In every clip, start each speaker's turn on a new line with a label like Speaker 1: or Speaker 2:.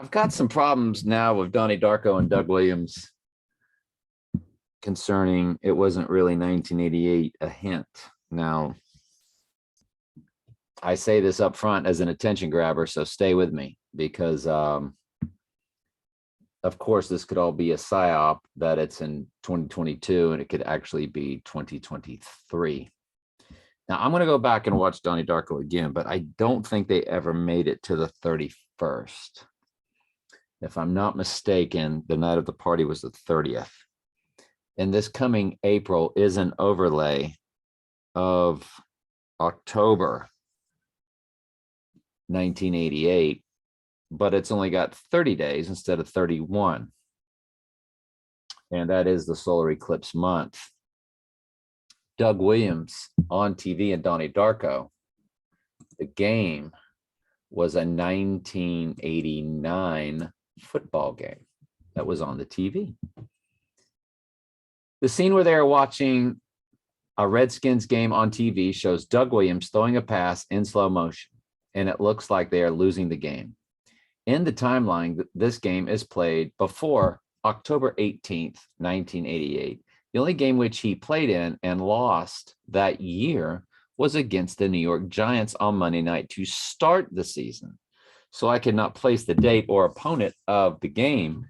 Speaker 1: I've got some problems now with Donnie Darko and Doug Williams concerning it wasn't really 1988 a hint. Now, I say this up front as an attention grabber, so stay with me because, of course, this could all be a psyop that it's in 2022 and it could actually be 2023. Now, I'm going to go back and watch Donnie Darko again, but I don't think they ever made it to the 31st. If I'm not mistaken, the night of the party was the 30th. And this coming April is an overlay of October 1988, but it's only got 30 days instead of 31. And that is the solar eclipse month. Doug Williams on TV and Donnie Darko, the game was a 1989 football game that was on the TV. The scene where they are watching a Redskins game on TV shows Doug Williams throwing a pass in slow motion, and it looks like they are losing the game. In the timeline, this game is played before October 18th, 1988. The only game which he played in and lost that year was against the New York Giants on Monday night to start the season. So I could not place the date or opponent of the game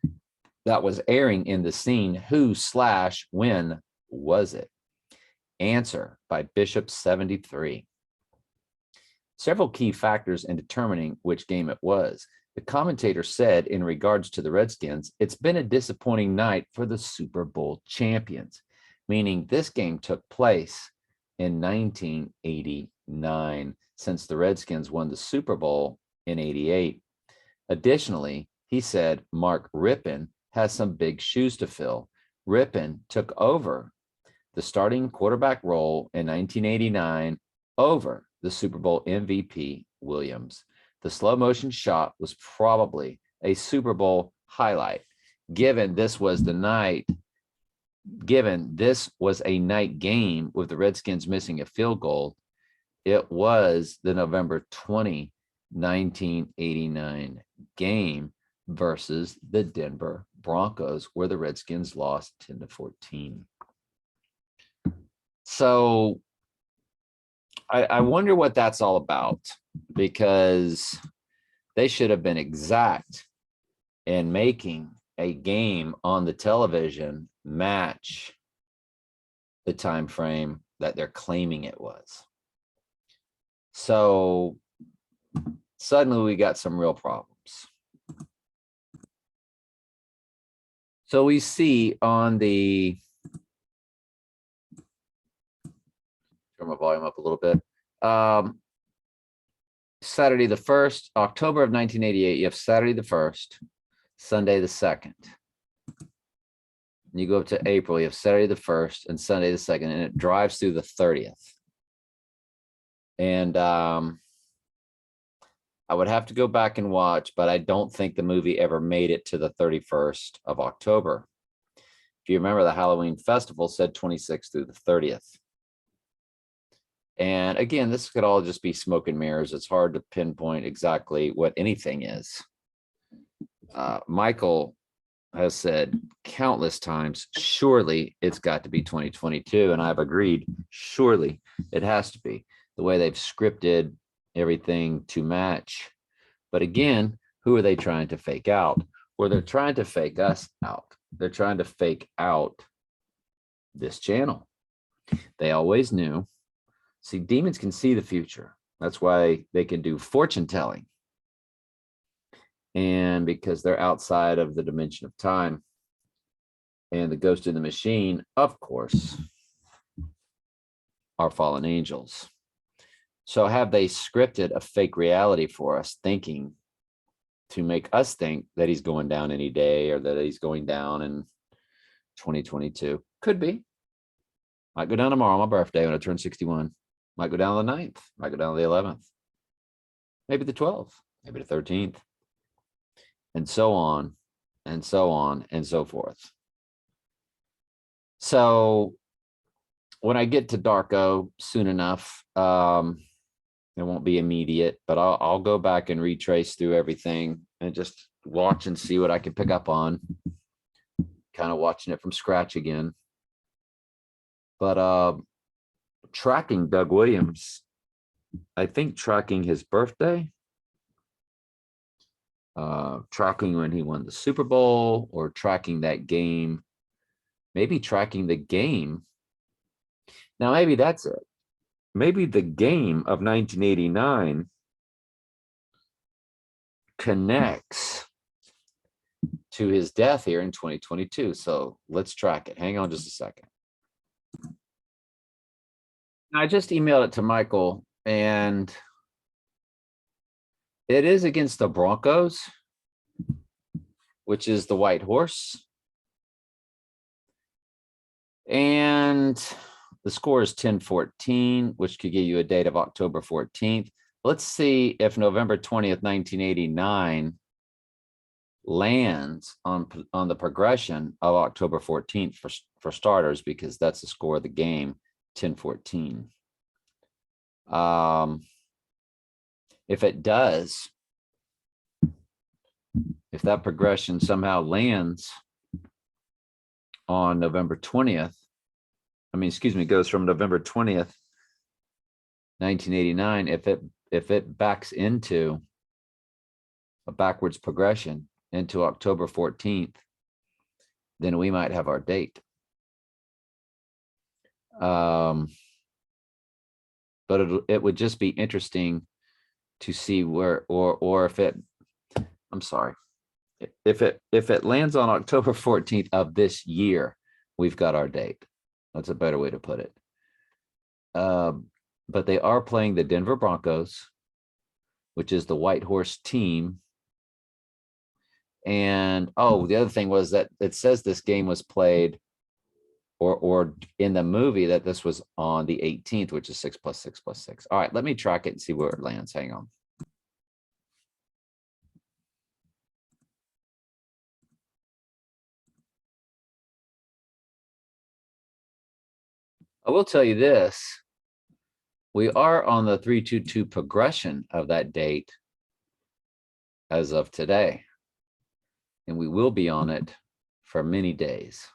Speaker 1: that was airing in the scene. Who/when was it? Answer by Bishop 73. Several key factors in determining which game it was. The commentator said in regards to the Redskins, it's been a disappointing night for the Super Bowl champions, meaning this game took place in 1989 since the Redskins won the Super Bowl in 88. Additionally, he said Mark Rippon has some big shoes to fill. Rippon took over the starting quarterback role in 1989 over the Super Bowl MVP Williams. The slow motion shot was probably a Super Bowl highlight, given this was a night game with the Redskins missing a field goal. It was the November 20, 1989 game versus the Denver Broncos, where the Redskins lost 10-14. So I wonder what that's all about, because they should have been exact in making a game on the television match the time frame that they're claiming it was. So suddenly we got some real problems. So we see on the, turn my volume up a little bit. Saturday the 1st, October of 1988, you have Saturday the 1st, Sunday the 2nd. You go up to April, you have Saturday the 1st and Sunday the 2nd, and it drives through the 30th. And I would have to go back and watch, but I don't think the movie ever made it to the 31st of October. If you remember, the Halloween festival said 26th through the 30th. And again, this could all just be smoke and mirrors. It's hard to pinpoint exactly what anything is. Michael has said countless times, surely it's got to be 2022. And I've agreed, surely it has to be, the way they've scripted everything to match. But again, who are they trying to fake out? Well, they're trying to fake us out. They're trying to fake out this channel. They always knew. See, demons can see the future. That's why they can do fortune telling. And because they're outside of the dimension of time. And the ghost in the machine, of course, are fallen angels. So have they scripted a fake reality for us, thinking to make us think that he's going down any day, or that he's going down in 2022? Could be. Might go down tomorrow, my birthday, when I turn 61. Might go down on the 9th, might go down on the 11th, maybe the 12th, maybe the 13th, and so on, and so on, and so forth. So when I get to Darko soon enough, it won't be immediate, but I'll go back and retrace through everything and just watch and see what I can pick up on. Kind of watching it from scratch again. But tracking Doug Williams, I think tracking his birthday, tracking when he won the Super Bowl, or tracking that game, maybe tracking the game. Now, maybe that's it. Maybe the game of 1989 connects to his death here in 2022. So let's track it. Hang on just a second. I just emailed it to Michael, and it is against the Broncos, which is the white horse. And the score is 10-14, which could give you a date of October 14th. Let's see if November 20th, 1989 lands on the progression of October 14th for starters, because that's the score of the game, 10-14. If it does, if that progression somehow lands on November 20th, goes from November 20th, 1989, if it backs into a backwards progression into October 14th, then we might have our date. But it would just be interesting to see where, or if it, I'm sorry, if it lands on October 14th of this year, we've got our date. That's a better way to put it. But they are playing the Denver Broncos, which is the white horse team. And the other thing was that it says this game was played, or in the movie, that this was on the 18th, which is 6 + 6 + 6. All right, let me track it and see where it lands. Hang on. I will tell you this. We are on the 3-2-2 progression of that date as of today. And we will be on it for many days.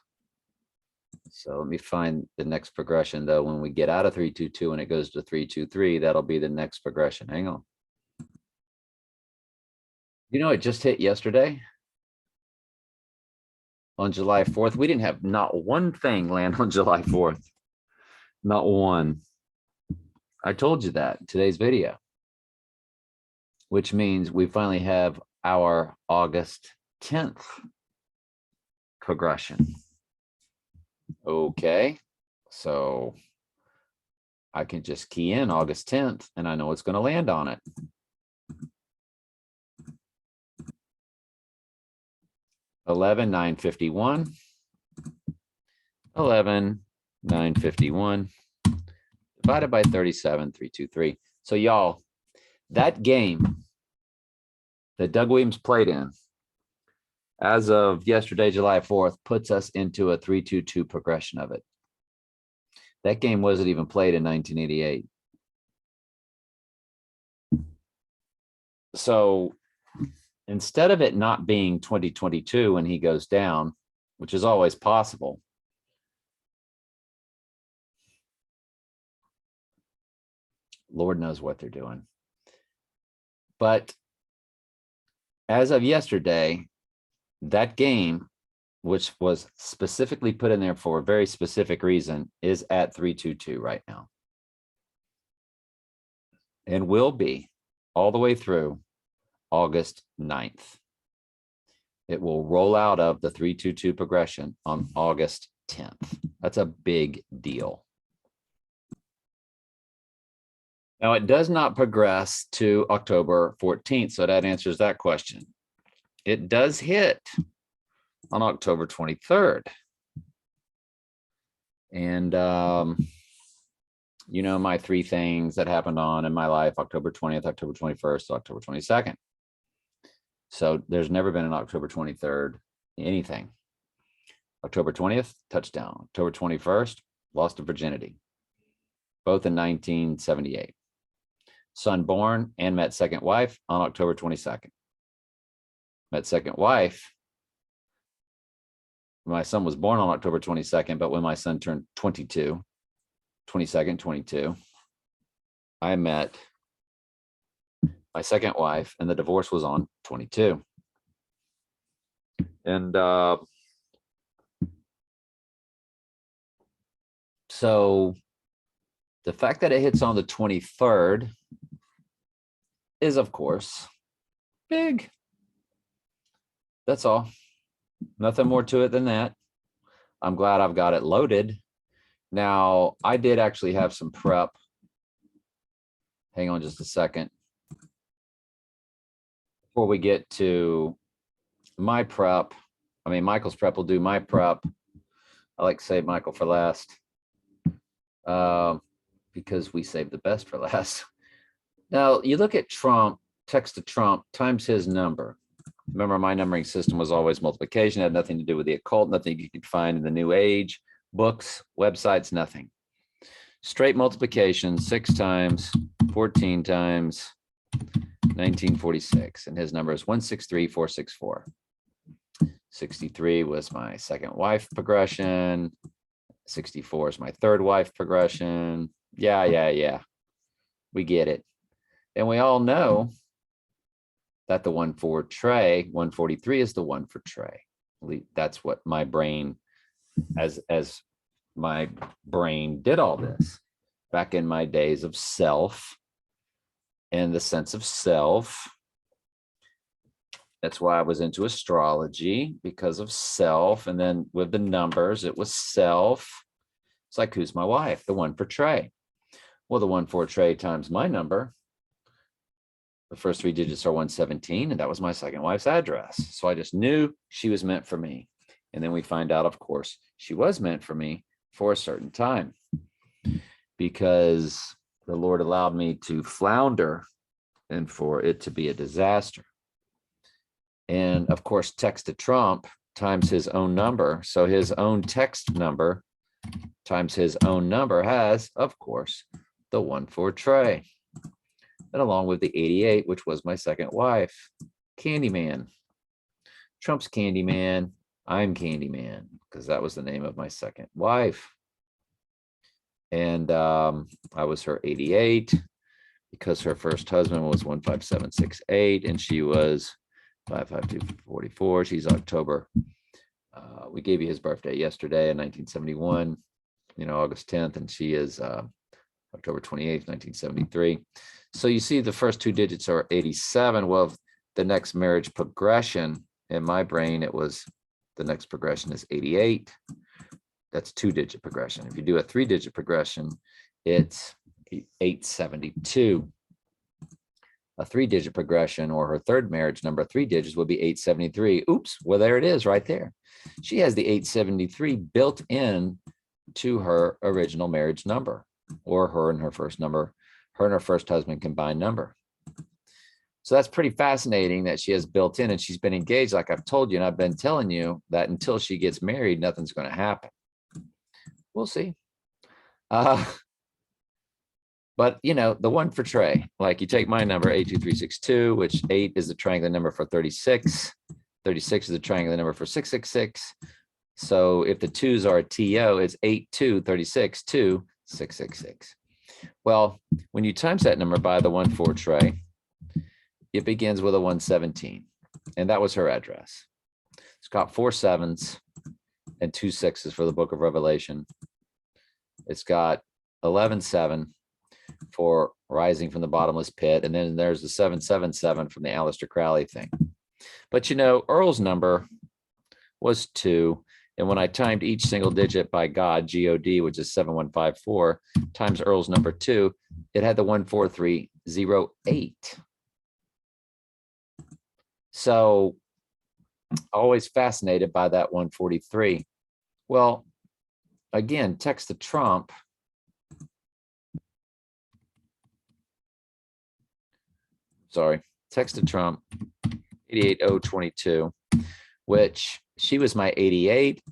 Speaker 1: So let me find the next progression, though. When we get out of 3-2-2 and it goes to 3-2-3, that'll be the next progression. Hang on. You know, it just hit yesterday on July 4th. We didn't have not one thing land on July 4th. Not one. I told you that in today's video, which means we finally have our August 10th progression. Okay, so I can just key in August 10th and I know it's going to land on it. $11,951. 11,951 divided by 37,323. So y'all, that game that Doug Williams played in as of yesterday, July 4th, puts us into a 3-2-2 progression of it. That game wasn't even played in 1988. So instead of it not being 2022 when he goes down, which is always possible, Lord knows what they're doing. But as of yesterday, that game, which was specifically put in there for a very specific reason, is at 3-2-2 right now. And will be all the way through August 9th. It will roll out of the 3-2-2 progression on August 10th. That's a big deal. Now, it does not progress to October 14th, so that answers that question. It does hit on October 23rd. And, you know, my three things that happened in my life, October 20th, October 21st, October 22nd. So there's never been an October 23rd anything. October 20th, touchdown. October 21st, lost of virginity. Both in 1978. Son born and met second wife on October 22nd. my second wife, my son was born on October 22nd, but when my son turned 22, 22nd, 22, I met my second wife, and the divorce was on 22. And so the fact that it hits on the 23rd is, of course, big. That's all. Nothing more to it than that. I'm glad I've got it loaded. Now, I did actually have some prep. Hang on just a second. Before we get to my prep, I mean, Michael's prep will do my prep. I like to save Michael for last because we saved the best for last. Now, you look at Trump, text to Trump times his number. Remember, my numbering system was always multiplication, had nothing to do with the occult, nothing you could find in the New Age, books, websites, nothing. Straight multiplication, 6 times, 14 times, 1946. And his number is 163464. 63 was my second wife progression. 64 is my third wife progression. Yeah. We get it. And we all know that the 1 for Trey, 143 is the 1 for Trey. That's what my brain, as my brain did all this back in my days of self and the sense of self. That's why I was into astrology, because of self. And then with the numbers, it was self. It's like, who's my wife? The 1 for Trey. Well, the 1 for Trey times my number, the first 3 digits are 117, and that was my second wife's address. So I just knew she was meant for me. And then we find out, of course, she was meant for me for a certain time, because the Lord allowed me to flounder and for it to be a disaster. And of course, text to Trump times his own number. So his own text number times his own number has, of course, the 1 for Trey. And along with the 88, which was my second wife, Candyman. Trump's Candyman. I'm Candyman, because that was the name of my second wife. And I was her 88 because her first husband was 15768 and she was 55244. She's October. We gave you his birthday yesterday in 1971, August 10th, and she is October 28th, 1973. So you see the first 2 digits are 87. Well, the next marriage progression in my brain, it was the next progression is 88. That's 2-digit progression. If you do a 3-digit progression, it's 872. A 3-digit progression, or her third marriage number, 3 digits, would be 873. Oops, well, there it is right there. She has the 873 built in to her original marriage number, or her and her first number, her and her first husband combined number. So that's pretty fascinating that she has built in, and she's been engaged, like I've told you, and I've been telling you that until she gets married, nothing's going to happen. We'll see. But, the 1 for Trey, like you take my number, 82362, which 8 is the triangular number for 36. 36 is the triangular number for 666. So if the 2s are a TO, it's 8236 2 666. Well, when you times that number by the 1 for Trey, it begins with a 117, and that was her address. It's got 4 7s and 2 6s for the book of Revelation. It's got 11-7 for rising from the bottomless pit, and then there's the 777 from the Aleister Crowley thing. But Earl's number was 2, and when I timed each single digit by God, G-O-D, which is 7154, times Earl's number 2, it had the 14308. So always fascinated by that 143. Well, again, text to Trump. Text to Trump, 88022, which she was my 88.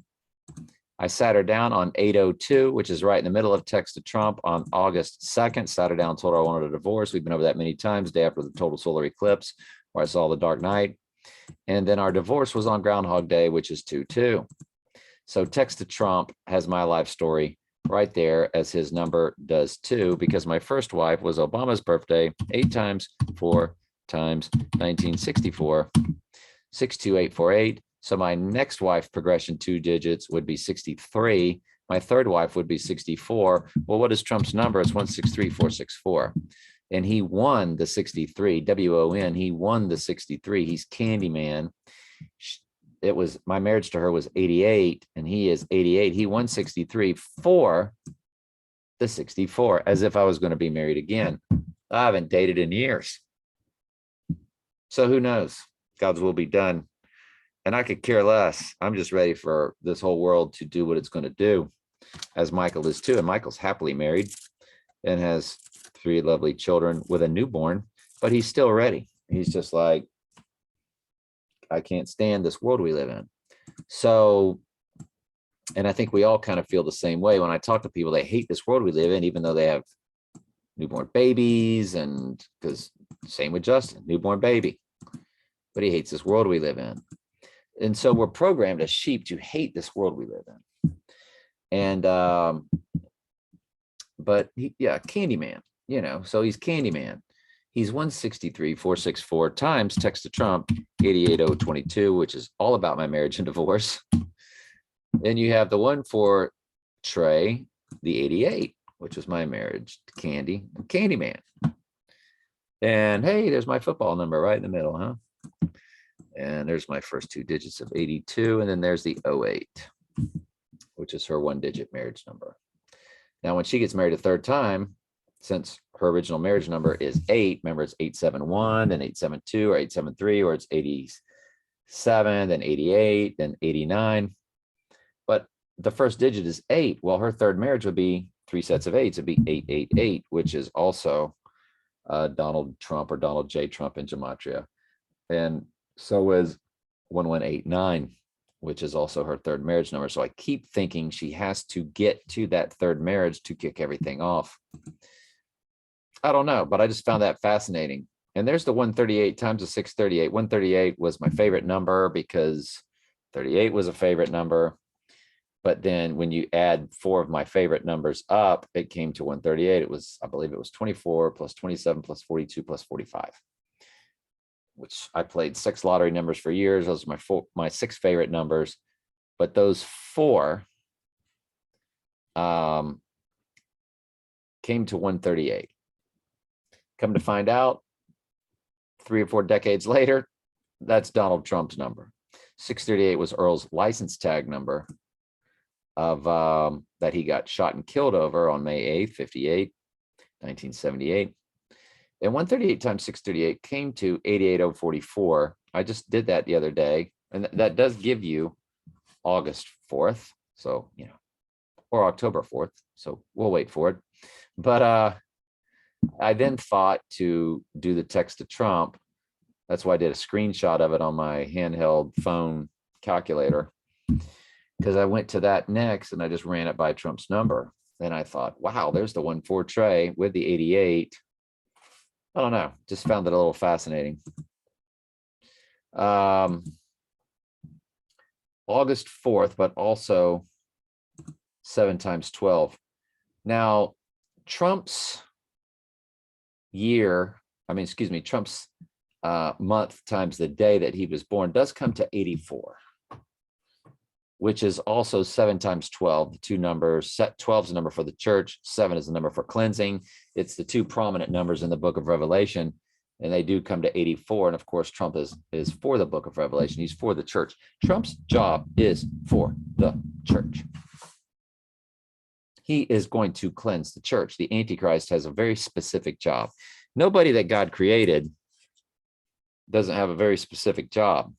Speaker 1: I sat her down on 802, which is right in the middle of text to Trump, on August 2nd. Sat her down and told her I wanted a divorce. We've been over that many times, day after the total solar eclipse, where I saw the Dark Knight. And then our divorce was on Groundhog Day, which is 2-2. So text to Trump has my life story right there, as his number does too, because my first wife was Obama's birthday, 8 times 4 times 1964, 62848. So my next wife progression 2 digits would be 63. My third wife would be 64. Well, what is Trump's number? It's 163464. And he won the 63, WON. He won the 63. He's Candyman. It was, my marriage to her was 88 and he is 88. He won 63 for the 64, as if I was going to be married again. I haven't dated in years. So who knows? God's will be done. And I could care less. I'm just ready for this whole world to do what it's going to do, as Michael is too. And Michael's happily married and has 3 lovely children with a newborn, but he's still ready. He's just like, I can't stand this world we live in. So, and I think we all kind of feel the same way. When I talk to people, they hate this world we live in, even though they have newborn babies, and because same with Justin, newborn baby, but he hates this world we live in. And so we're programmed as sheep to hate this world we live in. And, but yeah, Candyman, you know, so he's Candyman. He's 163464 times text to Trump 88022, which is all about my marriage and divorce. Then you have the one for Trey, the 88, which was my marriage to Candyman. And hey, there's my football number right in the middle, huh? And there's my first 2 digits of 82. And then there's the 08, which is her 1-digit marriage number. Now, when she gets married a third time, since her original marriage number is 8, remember it's 871, then 872, or 873, or it's 87, then 88, then 89. But the first digit is 8. Well, her third marriage would be 3 sets of 8s. It'd be 888, which is also Donald Trump, or Donald J. Trump in gematria. And so is 1189, which is also her third marriage number. So I keep thinking she has to get to that third marriage to kick everything off. I don't know, but I just found that fascinating. And there's the 138 times the 638. 138 was my favorite number because 38 was a favorite number. But then when you add 4 of my favorite numbers up, it came to 138. It was, I believe it was 24 plus 27 plus 42 plus 45, which I played 6 lottery numbers for years. Those are my 6 favorite numbers. But those 4 came to 138. Come to find out, 3 or 4 decades later, that's Donald Trump's number. 638 was Earl's license tag number of that he got shot and killed over on May 8th, 58, 1978. And 138 times 638 came to 88044. I just did that the other day, and that does give you August 4th. So, you know, or October 4th. So we'll wait for it. But I then thought to do the text to Trump. That's why I did a screenshot of it on my handheld phone calculator, because I went to that next and I just ran it by Trump's number. Then I thought, wow, there's the 1 for Trey with the 88. I don't know, just found it a little fascinating. August 4th, but also 7 times 12. Now, Trump's Trump's month times the day that he was born does come to 84, which is also 7 times 12, the 2 numbers. 12 is a number for the church, 7 is a number for cleansing. It's the 2 prominent numbers in the book of Revelation, and they do come to 84. And of course, Trump is for the book of Revelation. He's for the church. Trump's job is for the church. He is going to cleanse the church. The Antichrist has a very specific job. Nobody that God created doesn't have a very specific job.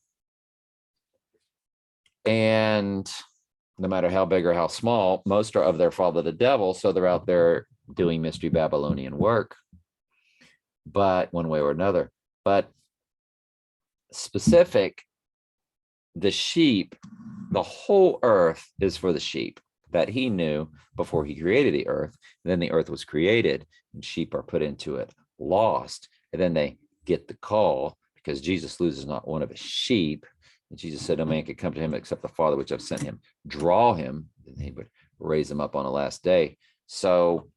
Speaker 1: And no matter how big or how small, most are of their father, the devil. So they're out there doing mystery Babylonian work, but one way or another. But specific, the sheep, the whole earth is for the sheep that he knew before he created the earth. And then the earth was created and sheep are put into it, lost. And then they get the call because Jesus loses not one of his sheep. And Jesus said, no man can come to him except the Father which I've sent him. Draw him, and he would raise him up on the last day. So,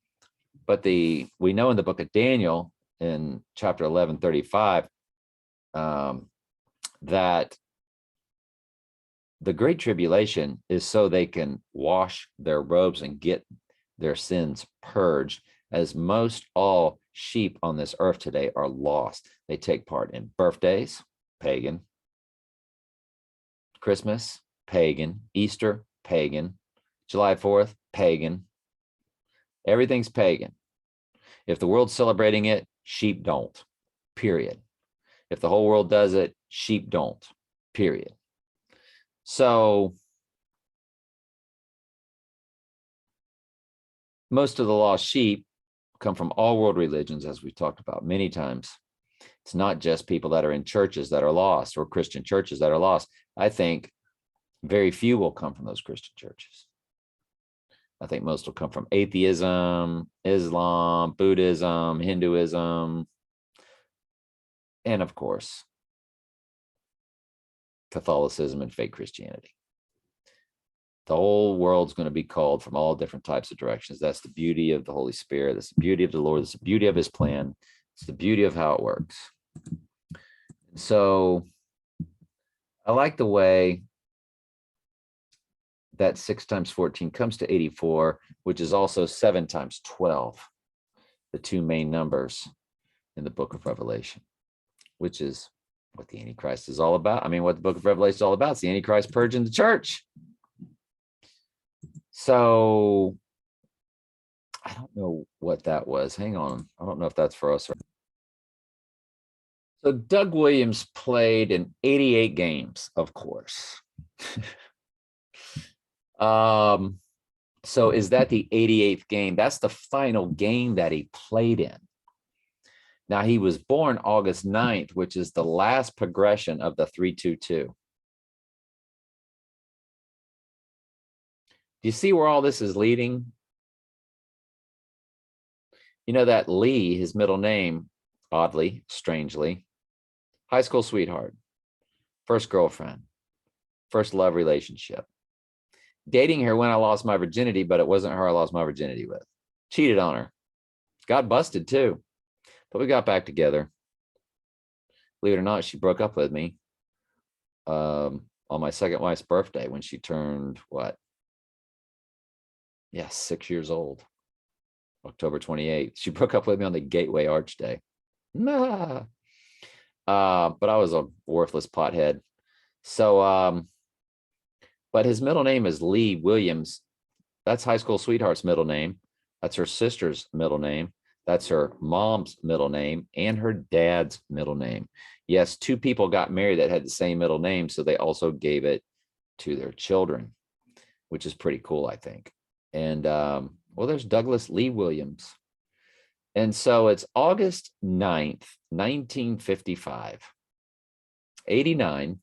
Speaker 1: but we know in the book of Daniel in chapter 11:35 that the Great Tribulation is so they can wash their robes and get their sins purged, as most all sheep on this earth today are lost. They take part in birthdays, pagan; Christmas, pagan; Easter, pagan; July 4th, pagan. Everything's pagan. If the world's celebrating it, sheep don't, period. If the whole world does it, sheep don't, period. So most of the lost sheep come from all world religions, as we've talked about many times. It's not just people that are in churches that are lost, or Christian churches that are lost. I think very few will come from those Christian churches. I think most will come from atheism, Islam, Buddhism, Hinduism, and of course, Catholicism and fake Christianity. The whole world's going to be called from all different types of directions. That's the beauty of the Holy Spirit. That's the beauty of the Lord. That's the beauty of his plan. It's the beauty of how it works. So I like the way that 6 times 14 comes to 84, which is also 7 times 12, the two main numbers in the book of Revelation, which is what the Antichrist is all about. I mean, what the book of Revelation is all about. It's the Antichrist purging the church. So I don't know what that was. Hang on. I don't know if that's for us. So Doug Williams played in 88 games, of course. So is that the 88th game? That's the final game that he played in. Now, he was born August 9th, which is the last progression of the 3-2-2. Do you see where all this is leading? You know that Lee, his middle name, oddly, strangely, high school sweetheart, first girlfriend, first love relationship. Dating her when I lost my virginity, but it wasn't her I lost my virginity with. Cheated on her. Got busted too. But we got back together. Believe it or not, she broke up with me on my second wife's birthday when she turned, what? Yeah, 6 years old. October 28th. She broke up with me on the Gateway Arch Day. Nah. But I was a worthless pothead. So, but his middle name is Lee Williams. That's high school sweetheart's middle name. That's her sister's middle name. That's her mom's middle name and her dad's middle name. Yes, 2 people got married that had the same middle name, so they also gave it to their children, which is pretty cool, I think. And well, there's Douglas Lee Williams. And so it's August 9th, 1955, 89,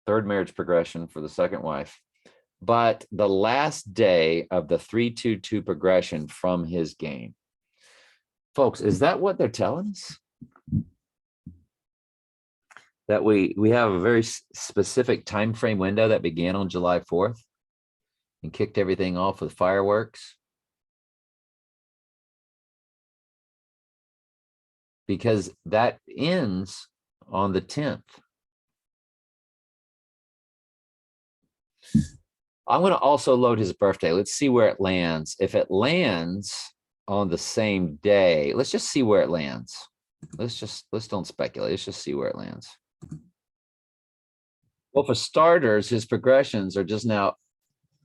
Speaker 1: third marriage progression for the second wife. But the last day of the 3-2-2 progression from his game. Folks, is that what they're telling us? That we have a very specific time frame window that began on July 4th and kicked everything off with fireworks? Because that ends on the 10th. I'm going to also load his birthday. Let's see where it lands. If it lands on the same day, let's just see where it lands. Let's don't speculate. Let's just see where it lands. Well, for starters, his progressions are just now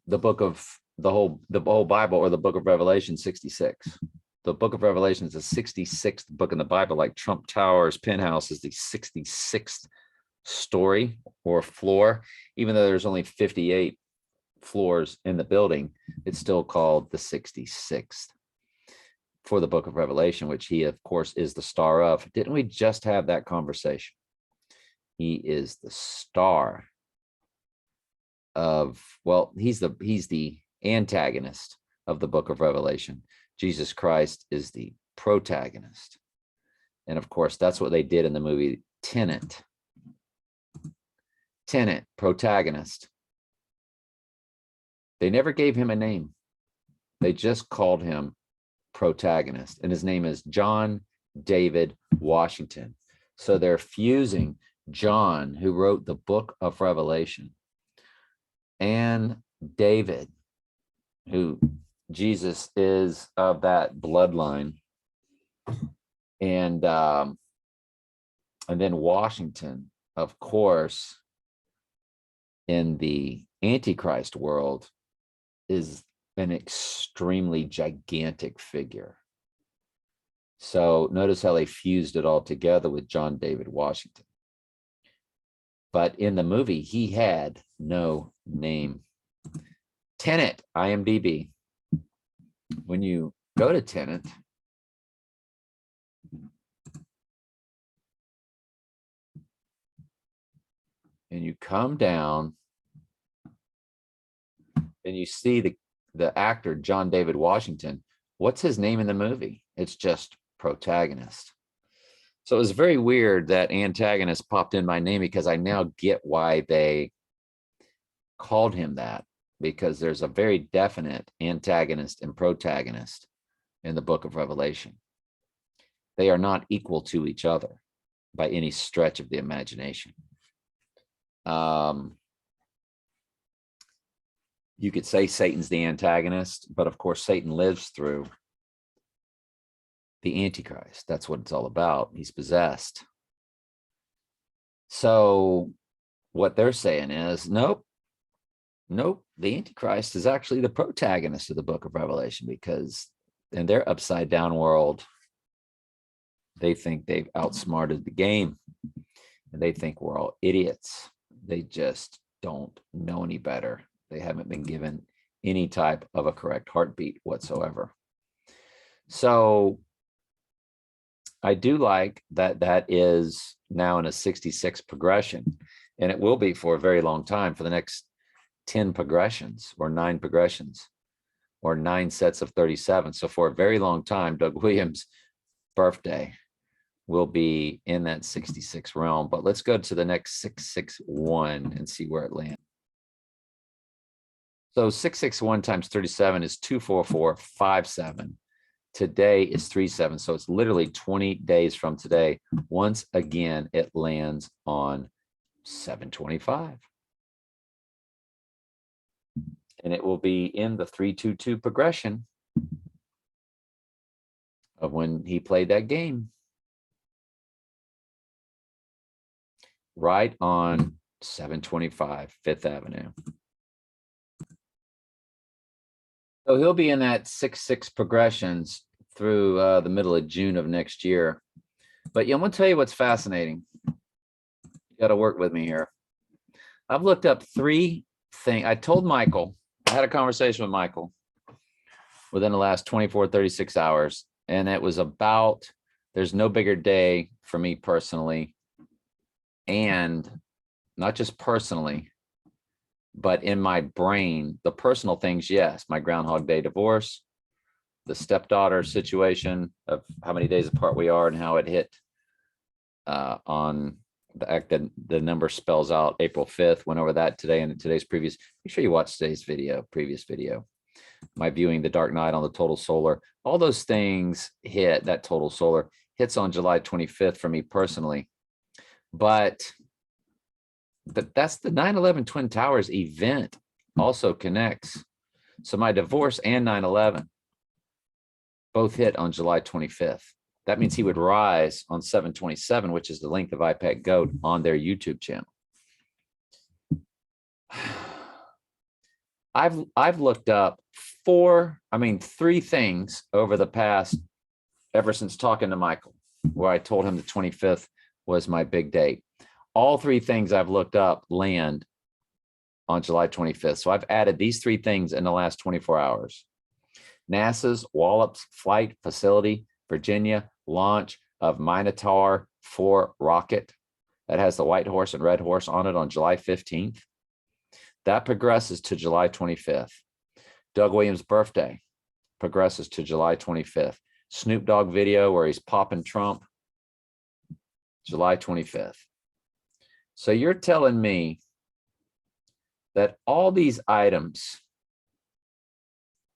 Speaker 1: the whole Bible, or the book of Revelation 66. The book of Revelation is the 66th book in the Bible, like Trump Tower's penthouse is the 66th story or floor. Even though there's only 58 floors in the building, it's still called the 66th for the book of Revelation, which he, of course, is the star of. Didn't we just have that conversation? He is the star of, well, he's the antagonist of the book of Revelation. Jesus Christ is the protagonist. And of course, that's what they did in the movie Tenet. Tenet, protagonist. They never gave him a name. They just called him protagonist. And his name is John David Washington. So they're fusing John, who wrote the book of Revelation, and David, who Jesus is of that bloodline. And then Washington, of course, in the Antichrist world, is an extremely gigantic figure. So notice how they fused it all together with John David Washington. But in the movie, he had no name. Tenet, IMDb. When you go to Tenet, and you come down and you see the actor, John David Washington, what's his name in the movie? It's just protagonist. So it was very weird that antagonist popped in my name, because I now get why they called him that, because there's a very definite antagonist and protagonist in the book of Revelation. They are not equal to each other by any stretch of the imagination. You could say Satan's the antagonist, but of course Satan lives through the Antichrist. That's what it's all about. He's possessed. So what they're saying is, nope, the Antichrist is actually the protagonist of the book of Revelation, because in their upside down world, they think they've outsmarted the game, and they think we're all idiots. They just don't know any better. They haven't been given any type of a correct heartbeat whatsoever. So I do like that that is now in a 66 progression, and it will be for a very long time, for the next 10 progressions or 9 progressions or 9 sets of 37. So for a very long time, Doug Williams' birthday will be in that 66 realm. But let's go to the next 661 and see where it lands. So 661 times 37 is 24457. Today is 37. So it's literally 20 days from today. Once again, it lands on 725. And it will be in the 322 progression of when he played that game. Right on 725 Fifth Avenue. So he'll be in that 6-6 progressions through the middle of June of next year. But yeah, I'm going to tell you what's fascinating. You got to work with me here. I've looked up 3 things. I told Michael, I had a conversation with Michael within the last 24, 36 hours. And it was about, there's no bigger day for me personally. And not just personally, but in my brain, the personal things, yes, my Groundhog Day divorce, the stepdaughter situation of how many days apart we are and how it hit on the act that the number spells out April 5th. Went over that today in today's previous. Make sure you watch today's video, previous video. My viewing the Dark Knight on the total solar. All those things hit, that total solar hits on July 25th for me personally. But that's the 9/11 Twin Towers event also connects. So my divorce and 9/11 both hit on July 25th. That means he would rise on 7/27, which is the length of iPad Goat on their YouTube channel. I've looked up 3 things over the past, ever since talking to Michael, where I told him the 25th was my big date. All 3 things I've looked up land on July 25th. So I've added these 3 things in the last 24 hours. NASA's Wallops Flight Facility, Virginia, launch of Minotaur 4 rocket that has the white horse and red horse on it on July 15th. That progresses to July 25th. Doug Williams' birthday progresses to July 25th. Snoop Dogg video where he's popping Trump July 25th. So you're telling me that all these items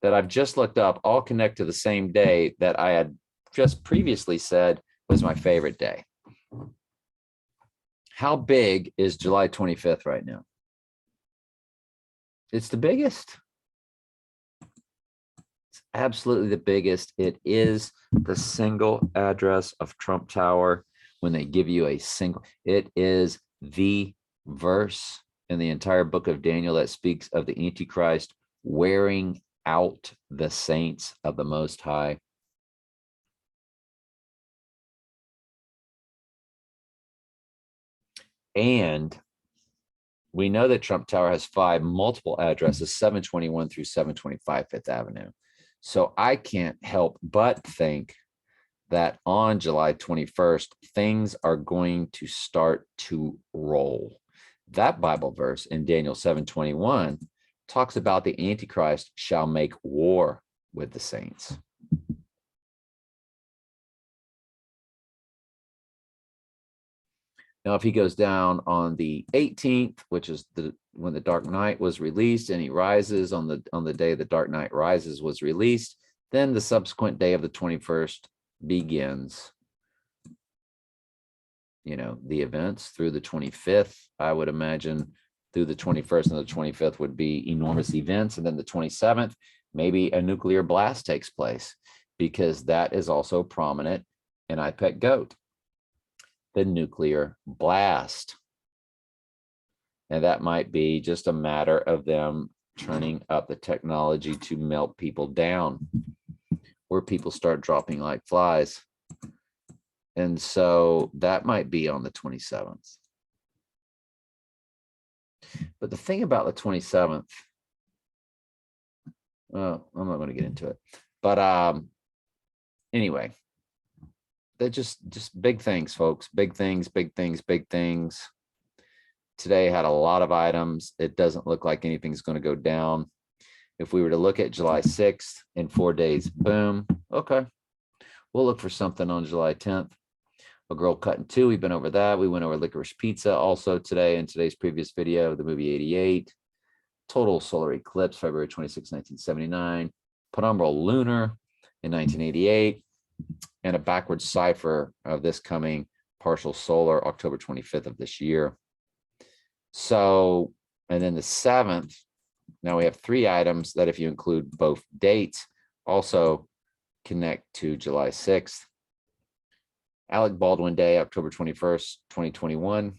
Speaker 1: that I've just looked up all connect to the same day that I had just previously said was my favorite day. How big is July 25th right now? It's the biggest. It's absolutely the biggest. It is the single address of Trump Tower when they give you a single. It is the verse in the entire book of Daniel that speaks of the Antichrist wearing out the saints of the Most High. And we know that Trump Tower has 5 multiple addresses, 721 through 725 Fifth Avenue. So I can't help but think that on July 21st, things are going to start to roll. That Bible verse in Daniel 7:21 talks about the Antichrist shall make war with the saints. Now, if he goes down on the 18th, which is when the Dark Knight was released, and he rises on the day the Dark Knight Rises was released, then the subsequent day of the 21st begins. You know, the events through the 25th, I would imagine through the 21st and the 25th would be enormous events. And then the 27th, maybe a nuclear blast takes place, because that is also prominent in I Pet Goat. The nuclear blast. And that might be just a matter of them turning up the technology to melt people down, where people start dropping like flies. And so that might be on the 27th. But the thing about the 27th, well, I'm not going to get into it. But anyway, they're just big things, folks. Big things, big things, big things. Today had a lot of items. It doesn't look like anything's going to go down. If we were to look at July 6th in 4 days, boom. Okay. We'll look for something on July 10th. A Girl Cut in Two. We've been over that. We went over Licorice Pizza also today in today's previous video, the movie 88. Total solar eclipse, February 26, 1979. Penumbral lunar in 1988. And a backwards cipher of this coming partial solar, October 25th of this year. So, and then the 7th, now we have 3 items that, if you include both dates, also connect to July 6th. Alec Baldwin Day, October 21st, 2021.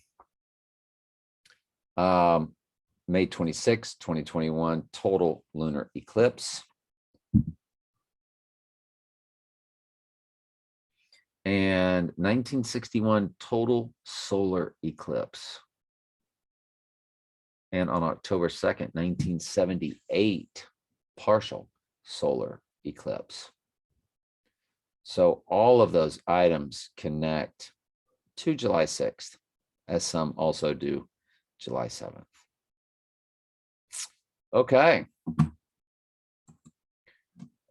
Speaker 1: May 26, 2021, total lunar eclipse. And 1961 total solar eclipse. And on October 2nd, 1978, partial solar eclipse. So all of those items connect to July 6th, as some also do July 7th. Okay.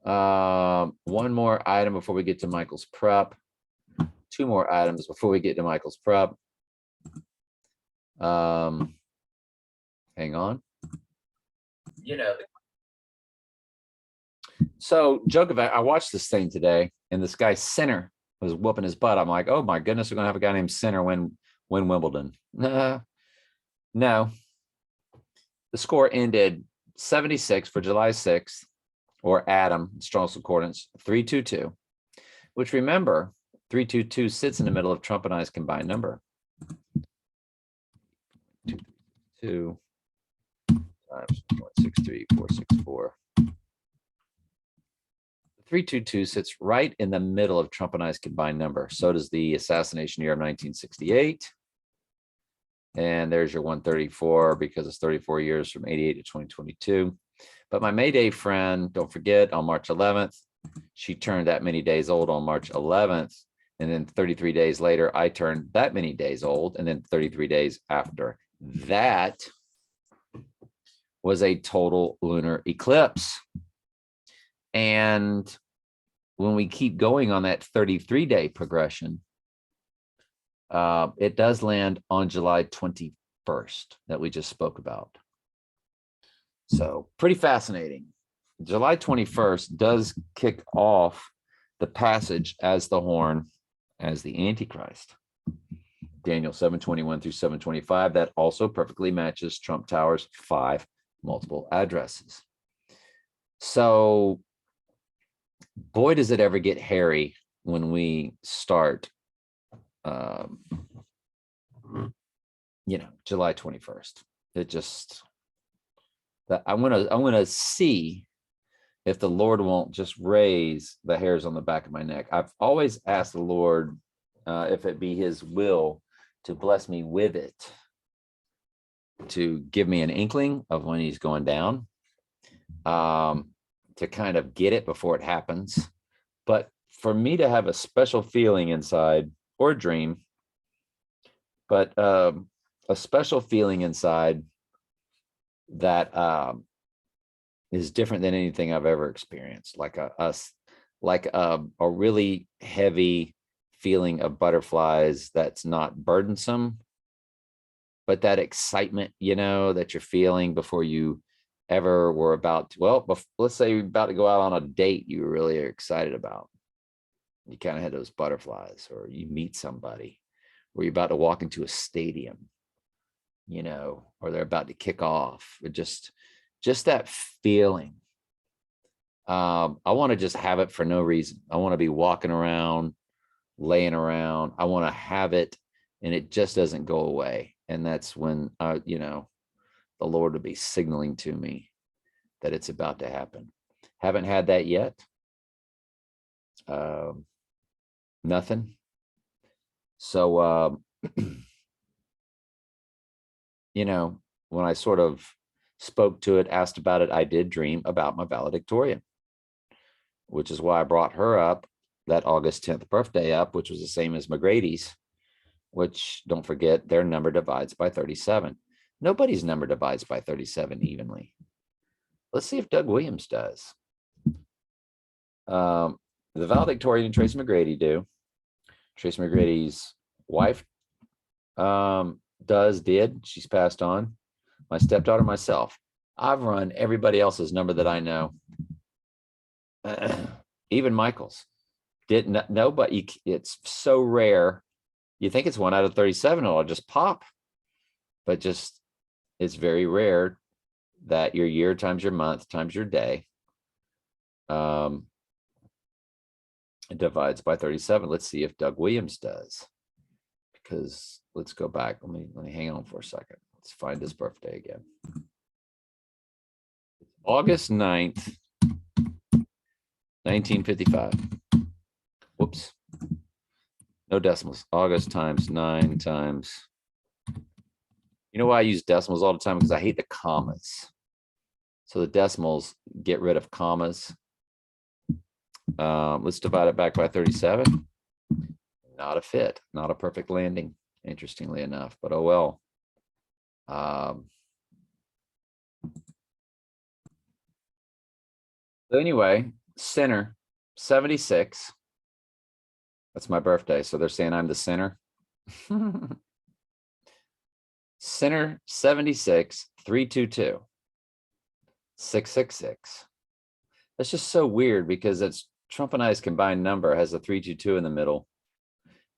Speaker 1: One more item before we get to Michael's prep. 2 more items before we get to Michael's prep. Hang on. You know, so joke about, I watched this thing today, and this guy Sinner was whooping his butt. I'm like, oh my goodness, we're gonna have a guy named Sinner win Wimbledon. No. The score ended 76 for July 6th, or Adam, Strong's Concordance, 322, which, remember, 322 sits in the middle of Trump and I's combined number. 2 times 0.63464. 322 sits right in the middle of Trump and I's combined number. So does the assassination year of 1968. And there's your 134, because it's 34 years from 88 to 2022. But my May Day friend, don't forget, on March 11th, she turned that many days old on March 11th. And then 33 days later, I turned that many days old. And then 33 days after that was a total lunar eclipse. And when we keep going on that 33-day progression, It does land on July 21st that we just spoke about. So pretty fascinating. July 21st does kick off the passage as the horn as the Antichrist. Daniel 7:21 through 7:25. That also perfectly matches Trump Tower's 5 multiple addresses. So, boy, does it ever get hairy when we start, July 21st. It just, that I want to see if the Lord won't just raise the hairs on the back of my neck. I've always asked the Lord if it be his will to bless me with it, to give me an inkling of when he's going down, to kind of get it before it happens. But for me to have a special feeling inside, or a dream, but a special feeling inside that is different than anything I've ever experienced, like a really heavy feeling of butterflies that's not burdensome, but that excitement, that you're feeling before you ever were about to, let's say you're about to go out on a date you were really excited about. You kind of had those butterflies, or you meet somebody, or you're about to walk into a stadium, or they're about to kick off, or just that feeling. I want to just have it for no reason. I want to be walking around, laying around. I want to have it, and it just doesn't go away. And that's when, the Lord will be signaling to me that it's about to happen. Haven't had that yet. Nothing. So, when I sort of spoke to it, asked about it, I did dream about my valedictorian, which is why I brought her up, that August 10th birthday up, which was the same as McGrady's, which, don't forget, their number divides by 37. Nobody's number divides by 37 evenly. Let's see if Doug Williams does. The valedictorian and Tracy McGrady do. Tracy McGrady's wife did. She's passed on. My stepdaughter, myself. I've run everybody else's number that I know. Even Michael's. Didn't know, but it's so rare. You think it's 1 out of 37, it'll just pop. But just, it's very rare that your year times your month times your day it divides by 37. Let's see if Doug Williams does. Because let's go back. Let me hang on for a second. Let's find his birthday again. August 9th, 1955. Whoops. No decimals. August times 9 times. You know why I use decimals all the time? Because I hate the commas. So the decimals get rid of commas. Let's divide it back by 37. Not a fit, not a perfect landing, interestingly enough, but oh well. So anyway, sinner 76. That's my birthday, so they're saying I'm the sinner. Sinner 76, 322, 666. That's just so weird because it's Trump and I's combined number has a 322 in the middle.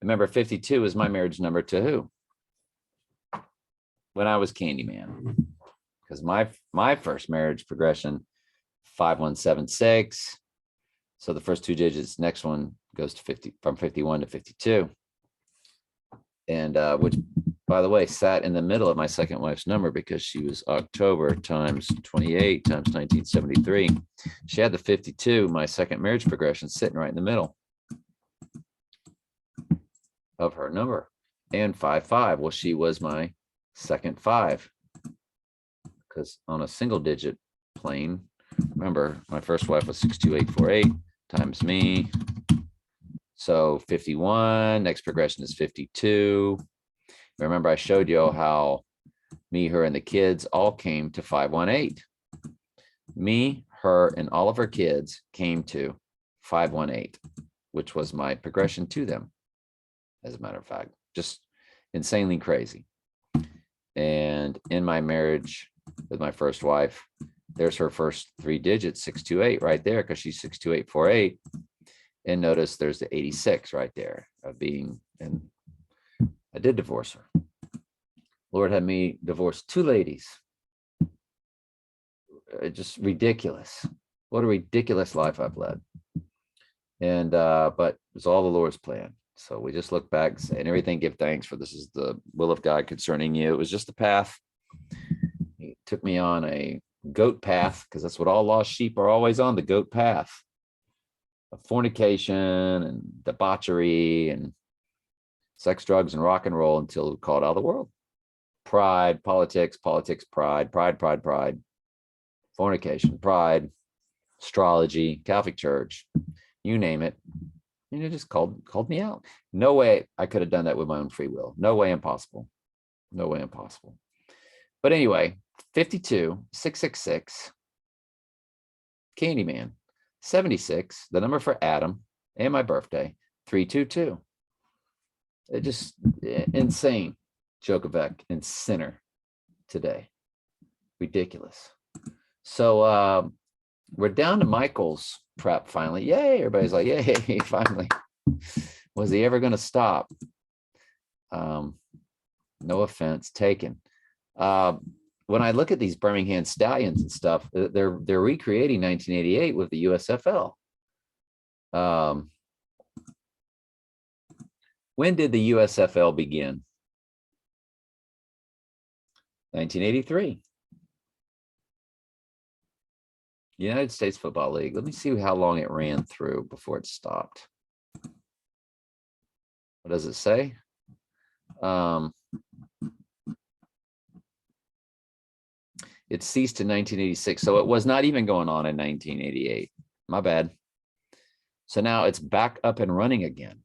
Speaker 1: Remember, 52 is my marriage number to who? When I was Candyman. Because my first marriage progression, 5176. So the first 2 digits, next one goes to 50, from 51 to 52. And which, by the way, sat in the middle of my second wife's number because she was October times 28 times 1973. She had the 52, my second marriage progression, sitting right in the middle of her number. And 55, well, she was my second 5. Because on a single digit plane, remember, my first wife was 62848 times me. So 51, next progression is 52. Remember, I showed you how me, her, and the kids all came to 518. Me, her, and all of her kids came to 518, which was my progression to them. As a matter of fact, just insanely crazy. And in my marriage with my first wife, there's her first 3 digits, 628 right there, because she's 62848. And notice there's the 86 right there of being, and I did divorce her. Lord had me divorce 2 ladies. Just ridiculous. What a ridiculous life I've led. And but it's all the Lord's plan. So we just look back and say, and everything give thanks, for this is the will of God concerning you. It was just a path. He took me on a goat path, because that's what all lost sheep are always on, the goat path of fornication and debauchery and sex, drugs, and rock and roll, until called out of the world. Pride, politics, pride, fornication, pride, astrology, Catholic Church, you name it. And it just called me out. No way I could have done that with my own free will. No way, impossible. No way, impossible. But anyway, 52, 666, Candyman, 76, the number for Adam, and my birthday, 322. It just insane. Jokovec and sinner today. Ridiculous. So we're down to Michael's prep finally. Yay. Everybody's like, yay, finally. Was he ever going to stop? No offense taken. When I look at these Birmingham Stallions and stuff, they're recreating 1988 with the USFL. When did the USFL begin? 1983. United States Football League. Let me see how long it ran through before it stopped. What does it say? It ceased in 1986. So it was not even going on in 1988. My bad. So now it's back up and running again.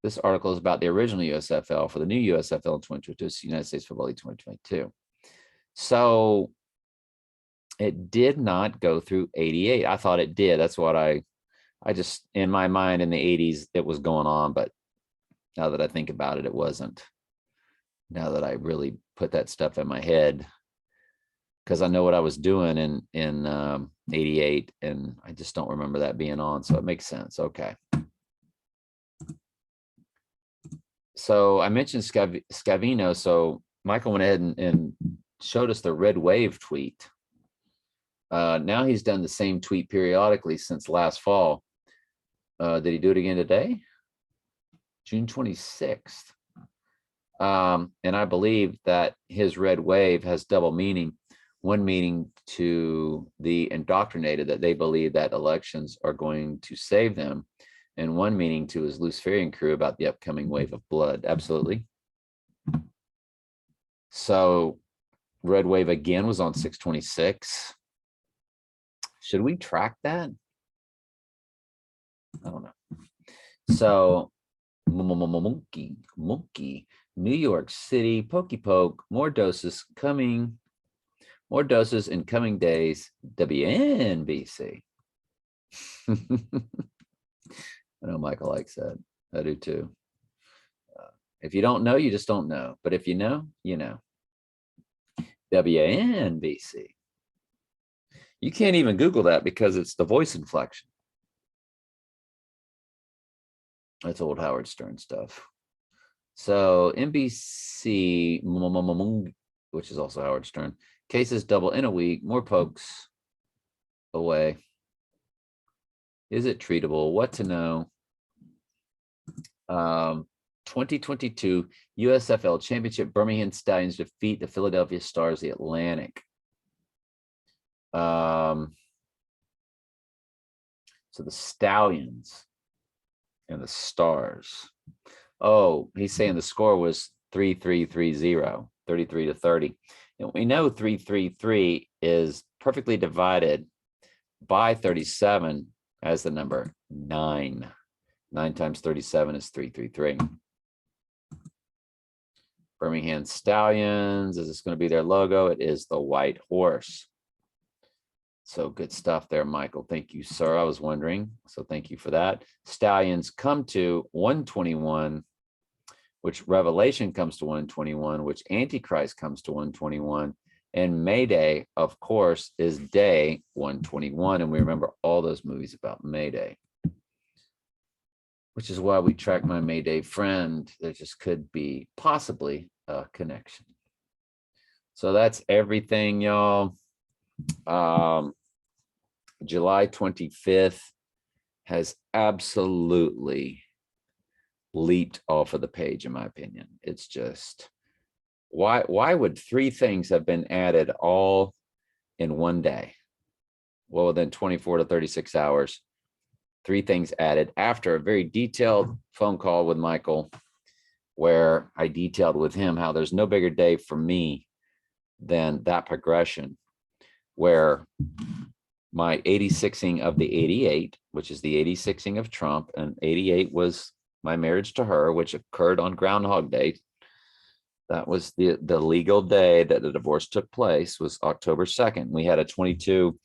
Speaker 1: This article is about the original USFL for the new USFL in 2022, United States Football League 2022. So it did not go through 88. I thought it did. That's what I just, in my mind, in the 80s, it was going on. But now that I think about it, it wasn't. Now that I really put that stuff in my head, because I know what I was doing in 88, and I just don't remember that being on. So it makes sense. Okay. So I mentioned Scavino. So Michael went ahead and showed us the red wave tweet. Now he's done the same tweet periodically since last fall. Did he do it again today? June 26th. And I believe that his red wave has double meaning. One meaning to the indoctrinated, that they believe that elections are going to save them. And one meaning to his Luciferian crew about the upcoming wave of blood. Absolutely. So red wave again was on 626. Should we track that? I don't know. So monkey, New York City, pokey poke, more doses coming, more doses in coming days, WNBC. I know Michael likes that. I do too. If you don't know, you just don't know. But if you know, you know. WNBC. You can't even Google that because it's the voice inflection. That's old Howard Stern stuff. So NBC, which is also Howard Stern, cases double in a week, more pokes away. Is it treatable? What to know? 2022 USFL Championship, Birmingham Stallions defeat the Philadelphia Stars, the Atlantic. So the Stallions and the Stars. Oh, he's saying the score was 3-3-3-0, 33-30. And we know 333 is perfectly divided by 37 as the number 9. 9 times 37 is 333. Birmingham Stallions, is this going to be their logo? It is the white horse. So good stuff there, Michael. Thank you, sir. I was wondering. So thank you for that. Stallions come to 121 which Revelation comes to 121, which Antichrist comes to 121. And May Day, of course, is day 121. And we remember all those movies about May Day, which is why we track my May Day friend. There just could be possibly a connection. So that's everything, y'all. July 25th has absolutely leaped off of the page, in my opinion. It's just, why would 3 things have been added all in one day? Well, within 24 to 36 hours, 3 things added after a very detailed phone call with Michael, where I detailed with him how there's no bigger day for me than that progression, where my 86ing of the 88, which is the 86ing of Trump, and 88 was my marriage to her, which occurred on Groundhog Day. That was the legal day that the divorce took place, was October 2nd. We had a 22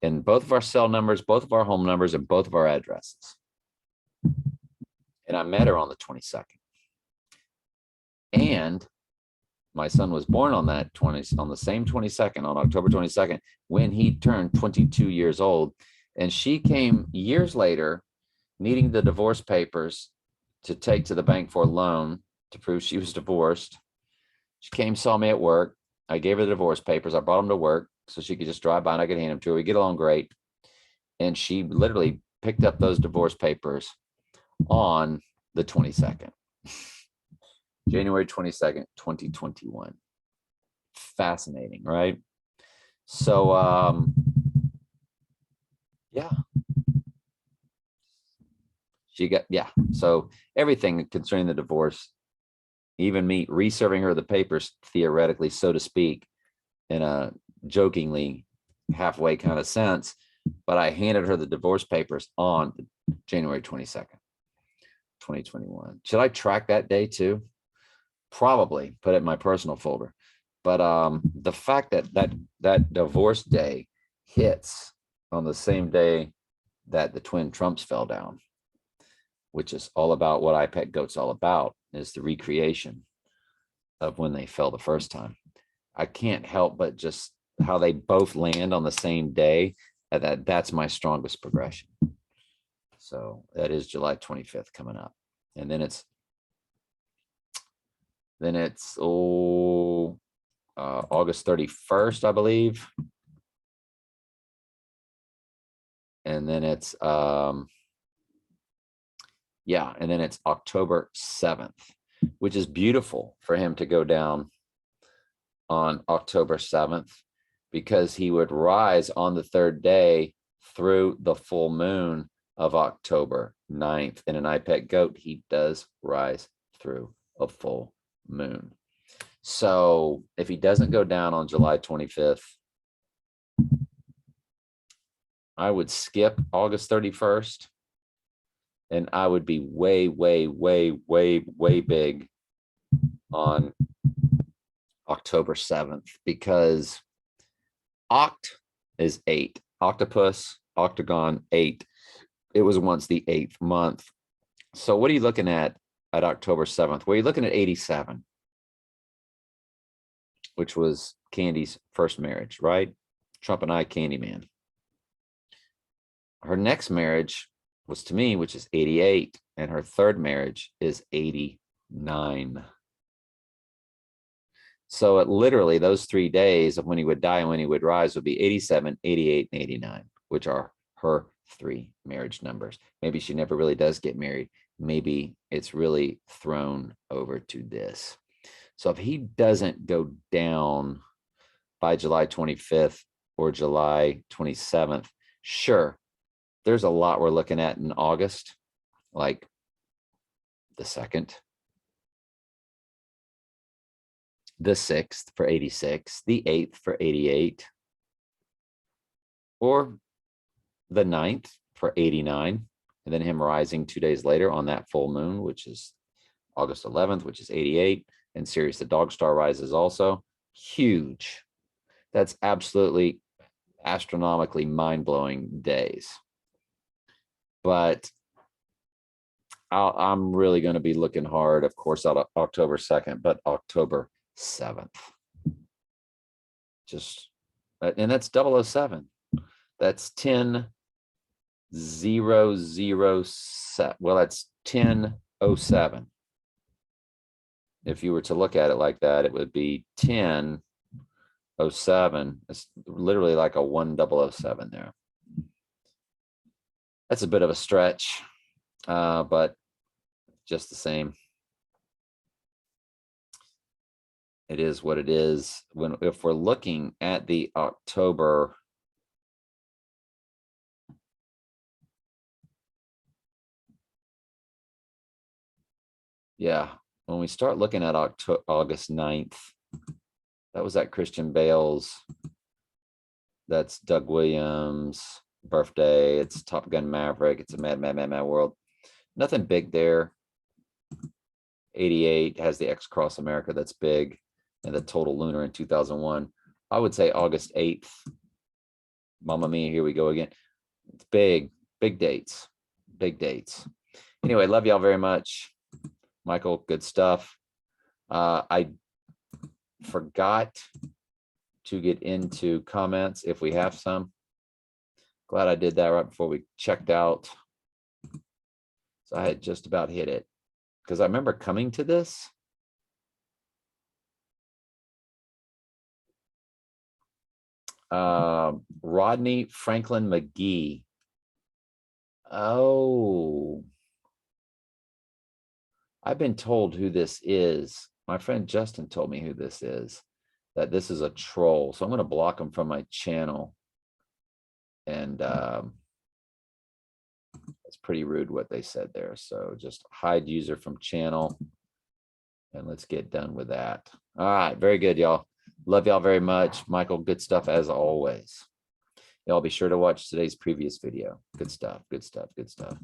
Speaker 1: in both of our cell numbers, both of our home numbers, and both of our addresses. And I met her on the 22nd. And my son was born on the same 22nd, on October 22nd, when he turned 22 years old. And she came years later, needing the divorce papers to take to the bank for a loan to prove she was divorced. She came, saw me at work. I gave her the divorce papers. I brought them to work so she could just drive by and I could hand them to her. We get along great. And she literally picked up those divorce papers on the 22nd. January 22nd, 2021. Fascinating, right? So, yeah. So everything concerning the divorce, even me reserving her the papers, theoretically, so to speak, in a jokingly halfway kind of sense, but I handed her the divorce papers on January 22nd, 2021. Should I track that day too? Probably put it in my personal folder. But the fact that divorce day hits on the same day that the twin Trumps fell down, which is all about what I Pet Goat's all about, is the recreation of when they fell the first time. I can't help but just how they both land on the same day. That's my strongest progression. So that is July 25th coming up. And then it's August 31st, I believe. And then it's and then it's October 7th, which is beautiful for him to go down on October 7th, because he would rise on the 3rd day through the full moon of October 9th. In an iPet Goat, he does rise through a full moon. So if he doesn't go down on July 25th, I would skip August 31st. And I would be way, way, way, way, way big on October 7th, because Oct is 8. Octopus, octagon, 8. It was once the 8th month. So what are you looking at October 7th? Well, you're looking at 87, which was Candy's first marriage, right? Trump and I, Candyman. Her next marriage was to me, which is 88, and her 3rd marriage is 89. So it literally, those 3 days of when he would die and when he would rise would be 87, 88, and 89, which are her 3 marriage numbers. Maybe she never really does get married. Maybe it's really thrown over to this. So if he doesn't go down by July 25th or July 27th, sure, there's a lot we're looking at in August, like the 2nd, the 6th for 86, the 8th for 88, or the 9th for 89, and then him rising 2 days later on that full moon, which is August 11th, which is 88, and Sirius the Dog Star rises also. Huge. That's absolutely astronomically mind-blowing days. But I'm really going to be looking hard, of course, out October 2nd, but October 7th. Just, and that's 007. That's 10-007. Well, that's 10-07. If you were to look at it like that, it would be 10-07. It's literally like a 1007 there. That's a bit of a stretch, but just the same. It is what it is. If we're looking at the October, yeah, when we start looking at August 9th, that was at Christian Bale's. That's Doug Williams' birthday. It's Top Gun Maverick. It's a Mad World. Nothing big there. 88 has the X Cross America. That's big. And the Total Lunar in 2001. I would say August 8th. Mamma Mia, here we go again. It's big dates. Big dates. Anyway, love y'all very much. Michael, good stuff. I forgot to get into comments if we have some. Glad I did that right before we checked out. So I had just about hit it because I remember coming to this. Rodney Franklin McGee. Oh, I've been told who this is. My friend Justin told me who this is, that this is a troll. So I'm going to block him from my channel. And it's pretty rude what they said there. So just hide user from channel. And let's get done with that. All right. Very good, y'all. Love y'all very much. Michael, good stuff as always. Y'all be sure to watch today's previous video. Good stuff. Good stuff. Good stuff.